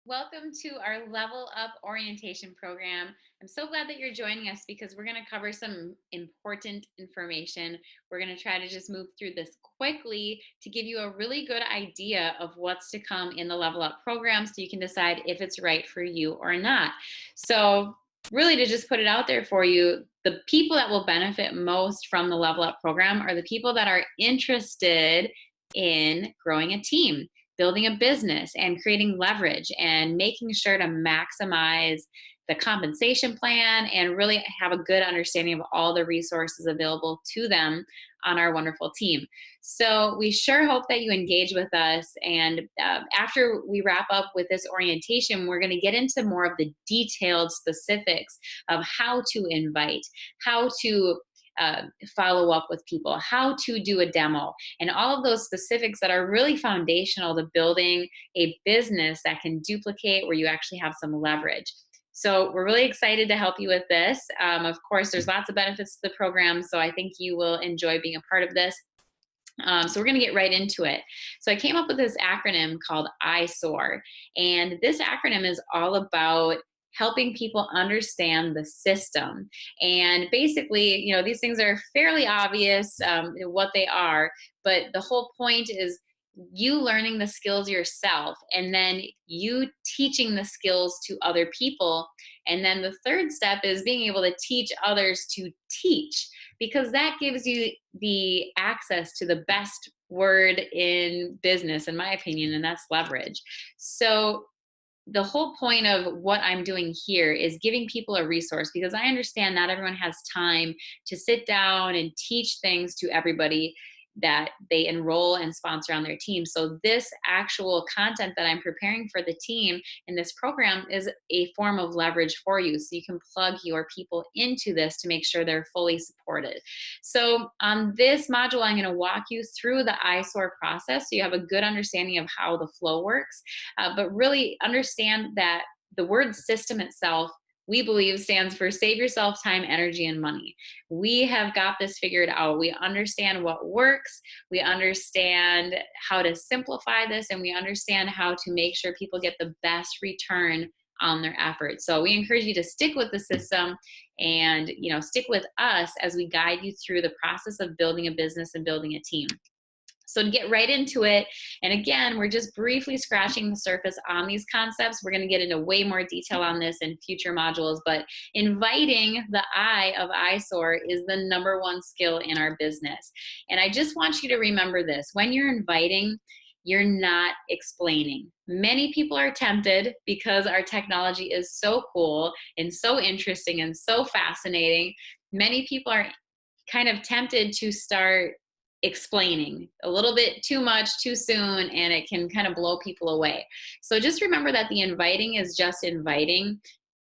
Welcome to our Level Up orientation program. I'm so glad that you're joining us because we're going to cover some important information. We're going to try to just move through this quickly to give you a really good idea of what's to come in the Level Up program so you can decide if it's right for you or not. So, really, to just put it out there for you, the people that will benefit most from the Level Up program are the people that are interested in growing a team, building a business, and creating leverage and making sure to maximize the compensation plan and really have a good understanding of all the resources available to them on our wonderful team. So we sure hope that you engage with us. And after we wrap up with this orientation, we're going to get into more of the detailed specifics of how to invite, how to follow up with people, how to do a demo, and all of those specifics that are really foundational to building a business that can duplicate where you actually have some leverage. So we're really excited to help you with this. Of course, there's lots of benefits to the program, so I think you will enjoy being a part of this. So we're going to get right into it. So I came up with this acronym called I.S.O.A.R, and this acronym is all about helping people understand the system. And basically, these things are fairly obvious what they are, but the whole point is you learning the skills yourself and then you teaching the skills to other people. And then the third step is being able to teach others to teach, because that gives you the access to the best word in business, in my opinion, and that's leverage. So the whole point of what I'm doing here is giving people a resource, because I understand not everyone has time to sit down and teach things to everybody that they enroll and sponsor on their team. So this actual content that I'm preparing for the team in this program is a form of leverage for you. So you can plug your people into this to make sure they're fully supported. So on this module, I'm going to walk you through the I.S.O.A.R process so you have a good understanding of how the flow works. But really understand that the word system itself, we believe, stands for save yourself time, energy, and money. We have got this figured out. We understand what works. We understand how to simplify this, and we understand how to make sure people get the best return on their efforts. So we encourage you to stick with the system and stick with us as we guide you through the process of building a business and building a team. So to get right into it, and again, we're just briefly scratching the surface on these concepts. We're going to get into way more detail on this in future modules, but inviting, the I of I.S.O.A.R, is the number one skill in our business. And I just want you to remember this. When you're inviting, you're not explaining. Many people are tempted because our technology is so cool and so interesting and so fascinating. Many people are kind of tempted to start explaining a little bit too much too soon, and it can kind of blow people away. So just remember that the inviting is just inviting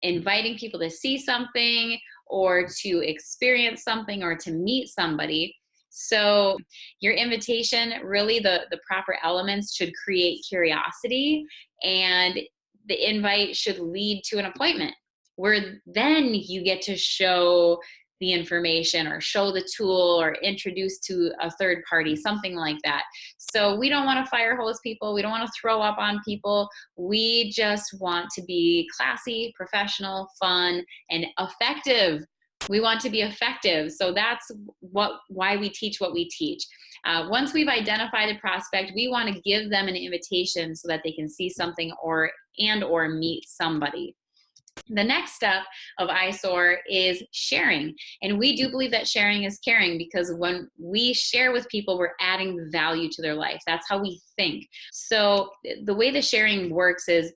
people to see something or to experience something or to meet somebody. So your invitation, really the proper elements should create curiosity, and the invite should lead to an appointment where then you get to show the information or show the tool or introduce to a third party, something like that. So we don't want to fire hose people. We don't want to throw up on people. We just want to be classy, professional, fun, and effective. We want to be effective. So that's why we teach what we teach. Once we've identified a prospect, we want to give them an invitation so that they can see something or meet somebody. The next step of I.S.O.A.R is sharing. And we do believe that sharing is caring, because when we share with people, we're adding value to their life. That's how we think. So the way the sharing works is,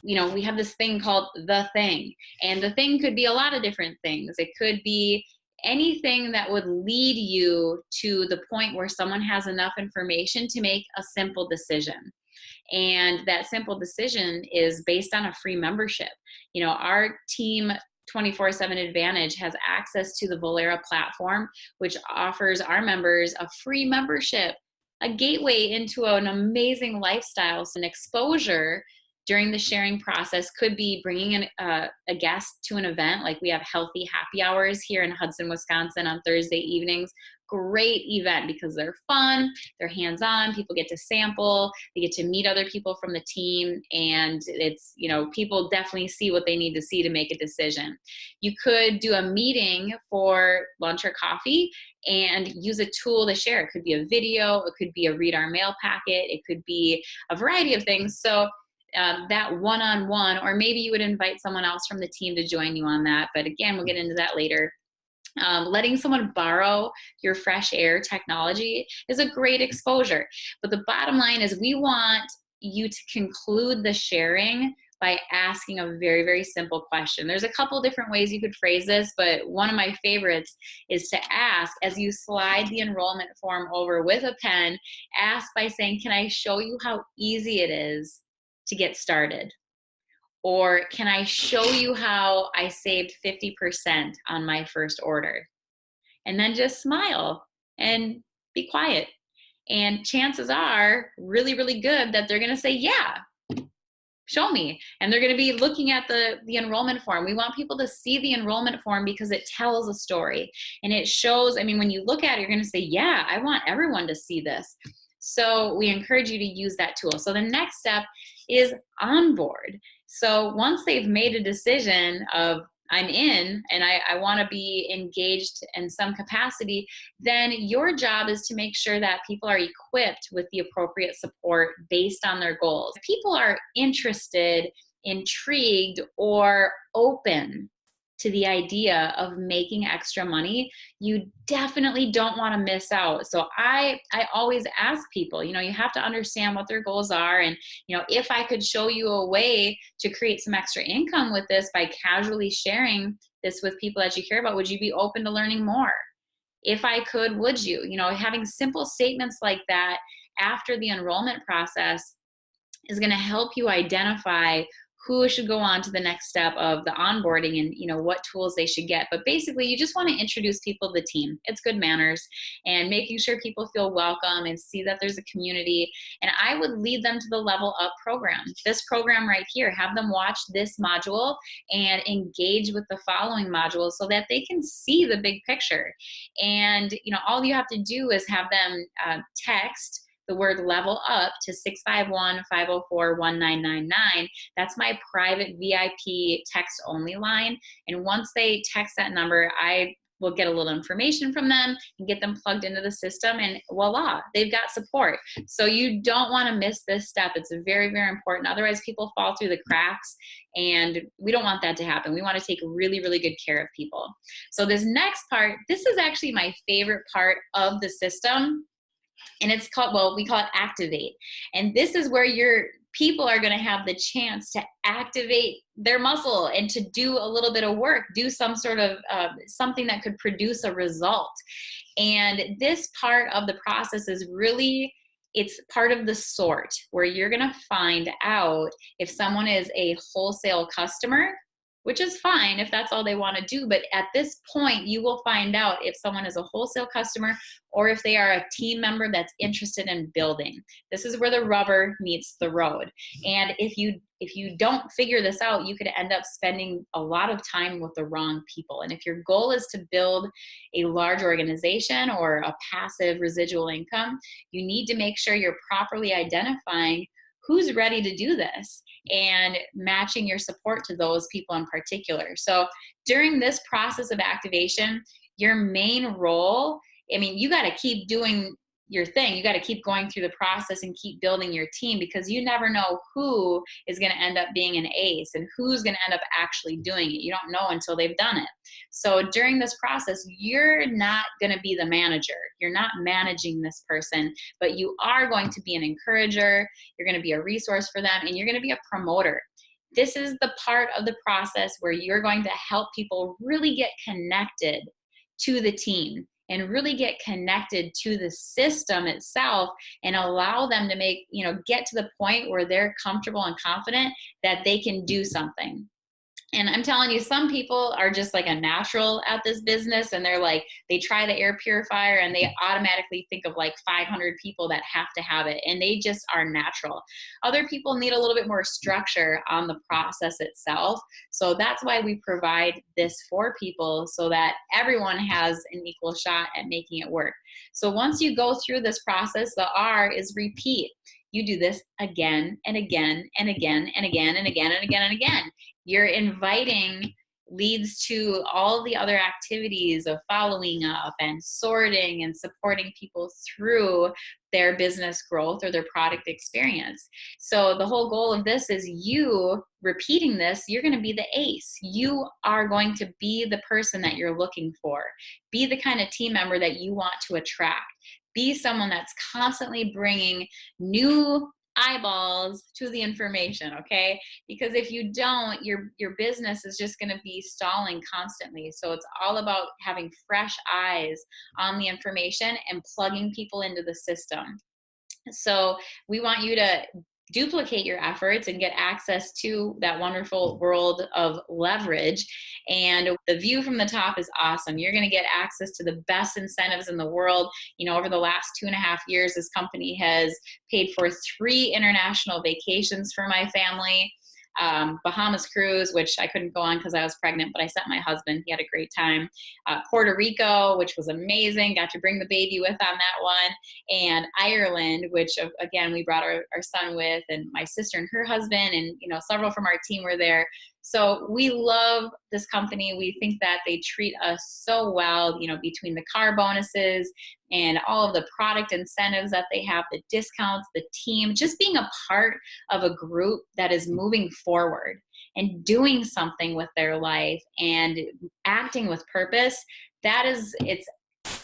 we have this thing called the thing. And the thing could be a lot of different things. It could be anything that would lead you to the point where someone has enough information to make a simple decision. And that simple decision is based on a free membership. Our team 24/7 Advantage has access to the Volera platform, which offers our members a free membership, a gateway into an amazing lifestyle. So an exposure during the sharing process could be bringing a guest to an event. Like we have healthy happy hours here in Hudson, Wisconsin on Thursday evenings, great event because they're fun, they're hands-on, people get to sample, they get to meet other people from the team, and it's, you know, people definitely see what they need to see to make a decision. You could do a meeting for lunch or coffee and use a tool to share. It could be a video, it could be a read our mail packet, it could be a variety of things. So that one-on-one, or maybe you would invite someone else from the team to join you on that. But again, we'll get into that later. Letting someone borrow your fresh air technology is a great exposure. But the bottom line is we want you to conclude the sharing by asking a very, very simple question. There's a couple different ways you could phrase this, but one of my favorites is to ask, as you slide the enrollment form over with a pen, ask by saying, can I show you how easy it is to get started? Or can I show you how I saved 50% on my first order? And then just smile and be quiet. And chances are really, really good that they're going to say, yeah, show me. And they're going to be looking at the enrollment form. We want people to see the enrollment form because it tells a story and it shows. I mean, when you look at it, you're going to say, yeah, I want everyone to see this. So we encourage you to use that tool. So the next step is onboard. So once they've made a decision of, I'm in and I want to be engaged in some capacity, then your job is to make sure that people are equipped with the appropriate support based on their goals. If people are interested, intrigued, or open to the idea of making extra money, you definitely don't want to miss out. So I always ask people, you know, you have to understand what their goals are. And, you know, if I could show you a way to create some extra income with this by casually sharing this with people that you care about, would you be open to learning more? If I could, would you? You know, having simple statements like that after the enrollment process is going to help you identify who should go on to the next step of the onboarding and, you know, what tools they should get. But basically, you just want to introduce people to the team. It's good manners and making sure people feel welcome and see that there's a community. And I would lead them to the Level Up program. This program right here, have them watch this module and engage with the following modules so that they can see the big picture. And, you know, all you have to do is have them text the word level up to 651-504-1999. That's my private VIP text only line. And once they text that number, I will get a little information from them and get them plugged into the system, and voila, they've got support. So you don't want to miss this step. It's very, very important. Otherwise, people fall through the cracks, and we don't want that to happen. We want to take really, really good care of people. So this next part, this is actually my favorite part of the system. And it's called, well, we call it activate. And this is where your people are going to have the chance to activate their muscle and to do a little bit of work, do some sort of something that could produce a result. And this part of the process is really, it's part of the sort where you're going to find out if someone is a wholesale customer, which is fine if that's all they want to do. But at this point, you will find out if someone is a wholesale customer or if they are a team member that's interested in building. This is where the rubber meets the road. And if you don't figure this out, you could end up spending a lot of time with the wrong people. And if your goal is to build a large organization or a passive residual income, you need to make sure you're properly identifying who's ready to do this and matching your support to those people in particular. So during this process of activation, your main role, I mean, you got to keep doing your thing. You got to keep going through the process and keep building your team, because you never know who is going to end up being an ace and who's going to end up actually doing it. You don't know until they've done it. So during this process, you're not going to be the manager. You're not managing this person, but you are going to be an encourager. You're going to be a resource for them, and you're going to be a promoter. This is the part of the process where you're going to help people really get connected to the team and really get connected to the system itself and allow them to make, get to the point where they're comfortable and confident that they can do something. And I'm telling you, some people are just like a natural at this business, and they're like, they try the air purifier and they automatically think of like 500 people that have to have it, and they just are natural. Other people need a little bit more structure on the process itself. So that's why we provide this for people, so that everyone has an equal shot at making it work. So once you go through this process, the R is repeat. You do this again and again and again and again and again and again and again. You're inviting leads to all the other activities of following up and sorting and supporting people through their business growth or their product experience. So the whole goal of this is you repeating this, you're going to be the ace. You are going to be the person that you're looking for. Be the kind of team member that you want to attract. Be someone that's constantly bringing new eyeballs to the information, okay? Because if you don't, your business is just going to be stalling constantly. So it's all about having fresh eyes on the information and plugging people into the system. So we want you to duplicate your efforts and get access to that wonderful world of leverage. And the view from the top is awesome. You're going to get access to the best incentives in the world. You know, over the last 2.5 years, this company has paid for 3 international vacations for my family. Bahamas cruise, which I couldn't go on because I was pregnant, but I sent my husband. He had a great time. Puerto Rico, which was amazing. Got to bring the baby with on that one. And Ireland, which again, we brought our son with, and my sister and her husband, and, you know, several from our team were there. So we love this company. We think that they treat us so well, you know, between the car bonuses and all of the product incentives that they have, the discounts, the team, just being a part of a group that is moving forward and doing something with their life and acting with purpose. That is,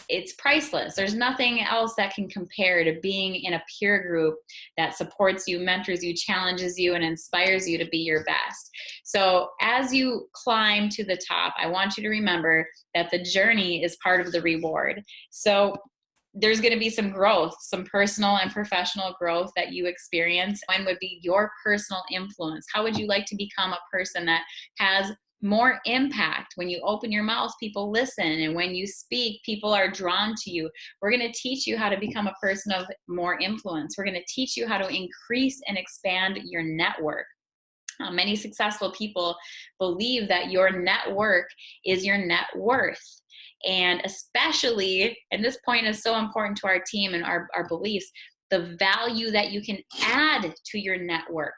it's priceless. There's nothing else that can compare to being in a peer group that supports you, mentors you, challenges you, and inspires you to be your best. So as you climb to the top, I want you to remember that the journey is part of the reward. So there's going to be some growth, some personal and professional growth that you experience. When would be your personal influence? How would you like to become a person that has more impact? When you open your mouth, people listen. And when you speak, people are drawn to you. We're going to teach you how to become a person of more influence. We're going to teach you how to increase and expand your network. Many successful people believe that your network is your net worth. And especially, and this point is so important to our team and our beliefs, the value that you can add to your network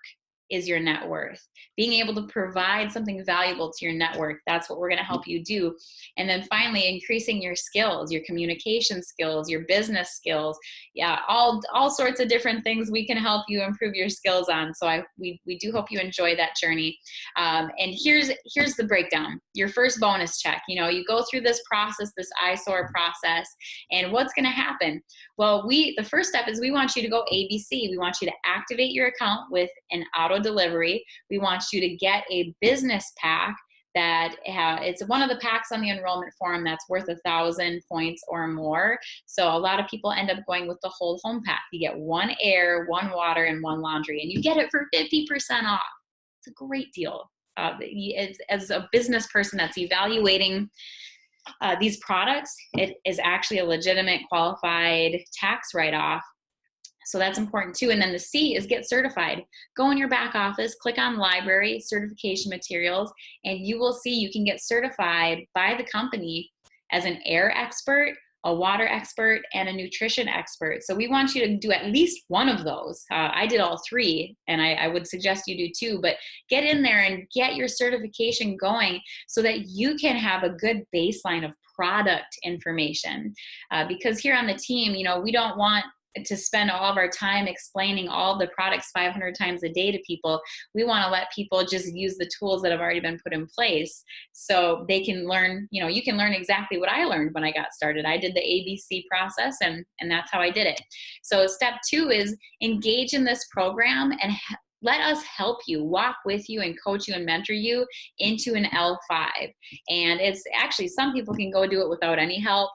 is your net worth. Being able to provide something valuable to your network, that's what we're going to help you do. And then finally, increasing your skills, your communication skills, your business skills. Yeah, all sorts of different things we can help you improve your skills on. So we do hope you enjoy that journey. And here's the breakdown. Your first bonus check, you know, you go through this process, this I.S.O.A.R process, and what's going to happen? Well, the first step is we want you to go ABC. We want you to activate your account with an auto delivery. We want you to get a business pack that it's one of the packs on the enrollment form that's worth 1,000 points or more. So a lot of people end up going with the whole home pack. You get 1 air, 1 water, and 1 laundry, and you get it for 50% off. It's a great deal. As a business person that's evaluating these products, it is actually a legitimate qualified tax write-off. So that's important too. And then the C is get certified. Go in your back office, click on library, certification materials, and you will see you can get certified by the company as an air expert, a water expert, and a nutrition expert. So we want you to do at least one of those. I did all 3, and I would suggest you do too, but get in there and get your certification going so that you can have a good baseline of product information. Because here on the team, you know, we don't want to spend all of our time explaining all the products 500 times a day to people. We want to let people just use the tools that have already been put in place so they can learn. You know, you can learn exactly what I learned when I got started. I did the ABC process, and that's how I did it. So step 2 is engage in this program and let us help you, walk with you, and coach you and mentor you into an L5. And it's actually, some people can go do it without any help.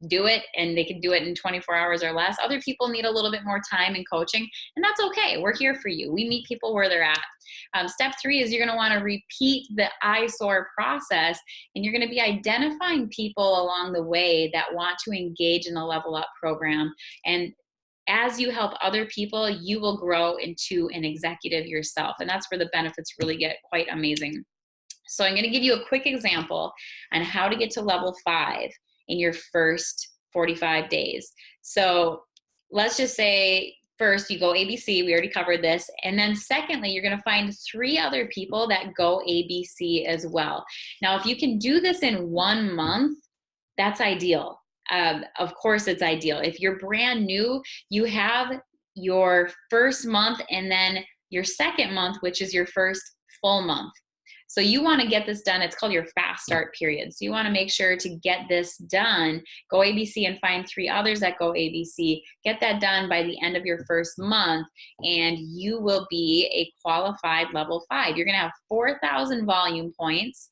do it and they can do it in 24 hours or less. Other people need a little bit more time and coaching, and that's okay. We're here for you. We meet people where they're at. Step 3 is you're going to want to repeat the I.S.O.A.R process, and you're going to be identifying people along the way that want to engage in the Level Up program. And as you help other people, you will grow into an executive yourself. And that's where the benefits really get quite amazing. So I'm going to give you a quick example on how to get to level 5 in your first 45 days. So let's just say first you go ABC, we already covered this. And then secondly, you're going to find 3 other people that go ABC as well. Now, if you can do this in 1 month, that's ideal. Of course, it's ideal. If you're brand new, you have your first month and then your second month, which is your first full month. So you want to get this done. It's called your fast start period. So you want to make sure to get this done. Go ABC and find 3 others that go ABC. Get that done by the end of your first month, and you will be a qualified level 5. You're going to have 4,000 volume points.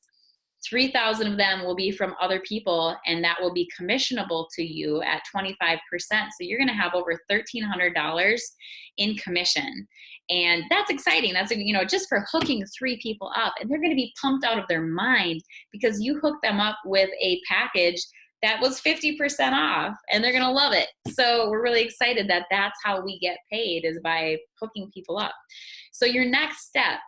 3,000 of them will be from other people, and that will be commissionable to you at 25%. So you're going to have over $1,300 in commission. And that's exciting. That's, just for hooking 3 people up, and they're going to be pumped out of their mind because you hooked them up with a package that was 50% off, and they're going to love it. So we're really excited that that's how we get paid, is by hooking people up. So your next step,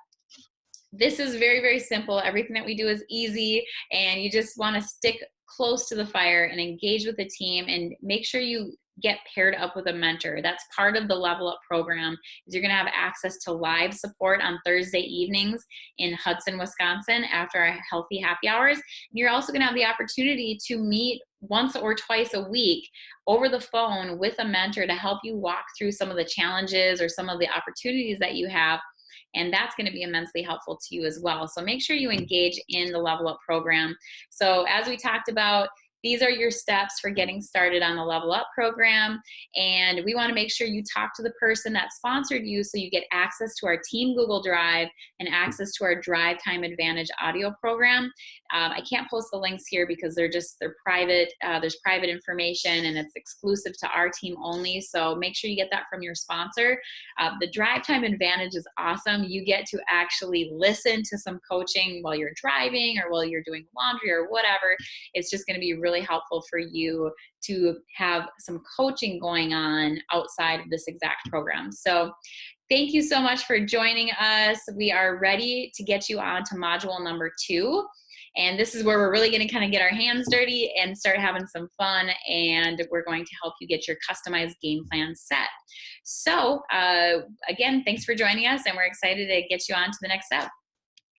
this is very, very simple. Everything that we do is easy, and you just want to stick close to the fire and engage with the team, and make sure you get paired up with a mentor. That's part of the Level Up program. Is you're going to have access to live support on Thursday evenings in Hudson, Wisconsin after our healthy happy hours. And you're also going to have the opportunity to meet once or twice a week over the phone with a mentor to help you walk through some of the challenges or some of the opportunities that you have. And that's going to be immensely helpful to you as well. So make sure you engage in the Level Up program. So as we talked about, these are your steps for getting started on the Level Up program. And we want to make sure you talk to the person that sponsored you so you get access to our team Google Drive and access to our Drive Time Advantage audio program. I can't post the links here because they're private. There's private information, and it's exclusive to our team only. So make sure you get that from your sponsor. The Drive Time Advantage is awesome. You get to actually listen to some coaching while you're driving or while you're doing laundry or whatever. It's just going to be really helpful for you to have some coaching going on outside of this exact program. So thank you so much for joining us. We are ready to get you on to module number 2. And this is where we're really going to kind of get our hands dirty and start having some fun. And we're going to help you get your customized game plan set. So again, thanks for joining us, and we're excited to get you on to the next step.